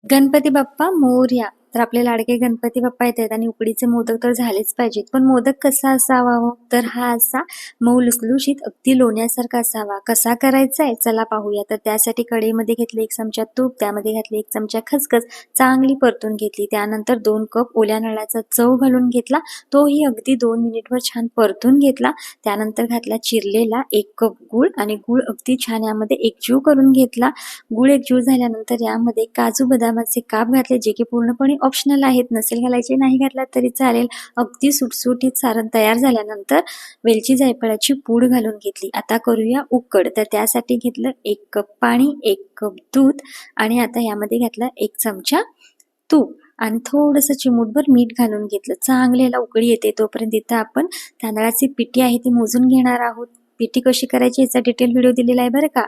गणपती बाप्पा मोरया. तर आपले लाडके गणपती बाप्पा येतात आणि उकडीचे मोदक तर झालेच पाहिजेत. पण मोदक कसा असावा हो? तर हा असा मऊ लुसलुशीत अगदी लोण्यासारखा असावा. कसा करायचा आहे? चला पाहूया. तर त्यासाठी कढईमध्ये घेतले 1 चमचा तूप, त्यामध्ये घातले 1 चमचा खसखस, चांगली परतून घेतली. त्यानंतर 2 कप ओल्या नारळाचा चव घालून घेतला. तोही अगदी 2 मिनिटभर छान परतून घेतला. त्यानंतर घातला चिरलेला 1 कप गूळ आणि गूळ अगदी छान यामध्ये एकजीव करून घेतला. गूळ एकजीव झाल्यानंतर यामध्ये काजू बदामाचे काप घातले, जे की पूर्णपणे ऑप्शनल आहेत. नसेल घालायचे, नाही घातला तरी चालेल. अगदी सुटसुटीत सारण तयार झाल्यानंतर वेलची जायफळाची पूड घालून घेतली. आता करूया उकड. तर त्यासाठी घेतलं 1 कप पाणी, 1 कप दूध आणि आता यामध्ये घातला 1 चमचा तूप आणि थोडंसं चिमूटभर मीठ घालून घेतलं. चांगली याला उकळी येते तोपर्यंत इथं आपण तांदळाची पिठी आहे ती मोजून घेणार आहोत. पिठी कशी करायची याचा डिटेल व्हिडिओ दिलेला आहे बरं का.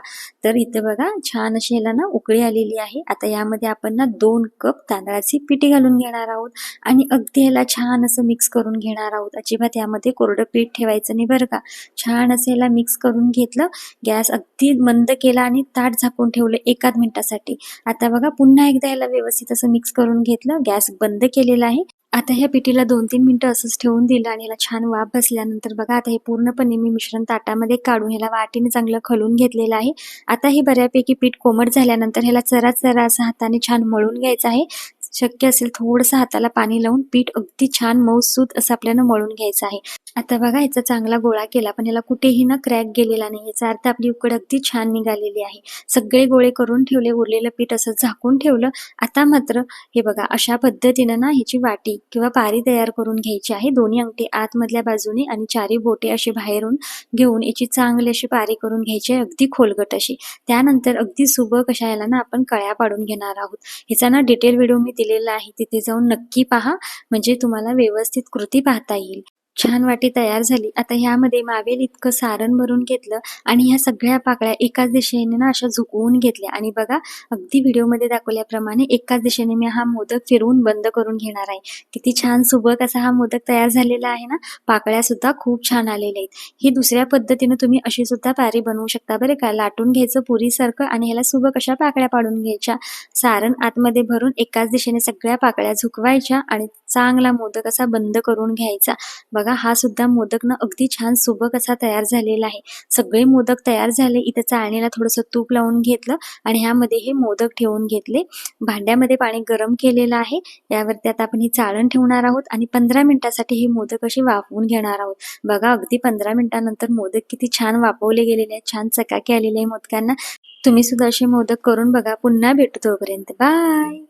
तर इथं बघा छान अशी याला ना उकळी आलेली आहे. आता यामध्ये आपण ना 2 कप तांदळाची पिठी घालून घेणार आहोत आणि अगदी याला छान असं मिक्स करून घेणार आहोत. अजिबात यामध्ये कोरडं पीठ ठेवायचं नाही बरं का. छान असं याला मिक्स करून घेतलं. गॅस अगदी मंद केला आणि ताट झाकून ठेवलं 1 मिनिटासाठी. आता बघा पुन्हा एकदा याला व्यवस्थित असं मिक्स करून घेतलं. गॅस बंद केलेला आहे. आता ह्या पिठीला 2-3 मिनिटं असंच ठेवून दिलं आणि ह्याला छान वाफ बसल्यानंतर बघा आता हे पूर्णपणे मी मिश्रण ताटामध्ये काढून ह्याला वाटीने चांगलं खलून घेतलेलं आहे. आता हे बऱ्यापैकी पीठ कोमट झाल्यानंतर ह्याला चरा असं हाताने छान मळून घ्यायचं आहे. शक्य असेल थोडंसं हाताला पाणी लावून पीठ अगदी छान मऊसूत असं आपल्याला मळून घ्यायचं आहे. आता बघा ह्याचा चांगला गोळा केला, पण ह्याला कुठेही ना क्रॅक गेलेला नाही. याचा अर्थ आपली उकड अगदी छान निघालेली आहे. सगळे गोळे करून ठेवले, उरलेलं पीठ असं झाकून ठेवलं. आता मात्र हे बघा अशा पद्धतीनं ना ह्याची वाटी किंवा पारी तयार करून घ्यायची आहे. दोन्ही अंगठी आतमधल्या बाजूने आणि चारी बोटे अशी बाहेरून घेऊन याची चांगली अशी पारी करून घ्यायची आहे, अगदी खोलगट अशी. त्यानंतर अगदी सुबक अशा याला ना आपण कळ्या पाडून घेणार आहोत. ह्याचा ना डिटेल व्हिडिओ मी दिलेला आहे, तिथे जाऊन नक्की पहा, म्हणजे तुम्हाला व्यवस्थित कृती पाहता येईल. छान वाटी तयार झाली. आता ह्यामध्ये मावेल इतकं सारण भरून घेतलं आणि ह्या सगळ्या पाकळ्या एकाच दिशेने ना अशा झुकवून घेतल्या आणि बघा अगदी व्हिडिओमध्ये दाखवल्याप्रमाणे एकाच दिशेने मी हा मोदक फिरवून बंद करून घेणार आहे. किती छान सुबक असा हा मोदक तयार झालेला आहे ना. पाकळ्या सुद्धा खूप छान आलेल्या आहेत. ही दुसऱ्या पद्धतीने तुम्ही अशी सुद्धा पारी बनवू शकता बरं का. लाटून घ्यायचं पुरीसारखं आणि ह्याला सुबक अशा पाकळ्या पाडून घ्यायच्या. सारण आतमध्ये भरून एकाच दिशेने सगळ्या पाकळ्या झुकवायच्या आणि चांगला मोदक असा बंद करून घ्यायचा. बघा हा सुद्धा मोदक ना अगदी छान सुबक असा तयार झालेला आहे. सगळे मोदक तयार झाले. इथं चाळणीला थोडंसं तूप लावून घेतलं आणि ह्यामध्ये हे मोदक ठेवून घेतले. भांड्यामध्ये पाणी गरम केलेलं आहे. यावरती आता आपण ही चाळण ठेवणार आहोत आणि 15 मिनिटासाठी हे मोदक अशी वाफवून घेणार आहोत. बघा अगदी 15 मिनिटानंतर मोदक किती छान वाफवले गेलेले आहेत. छान चकाकी आलेली आहे मोदकांना. तुम्ही सुद्धा असे मोदक करून बघा. पुन्हा भेटू तोपर्यंत. बाय.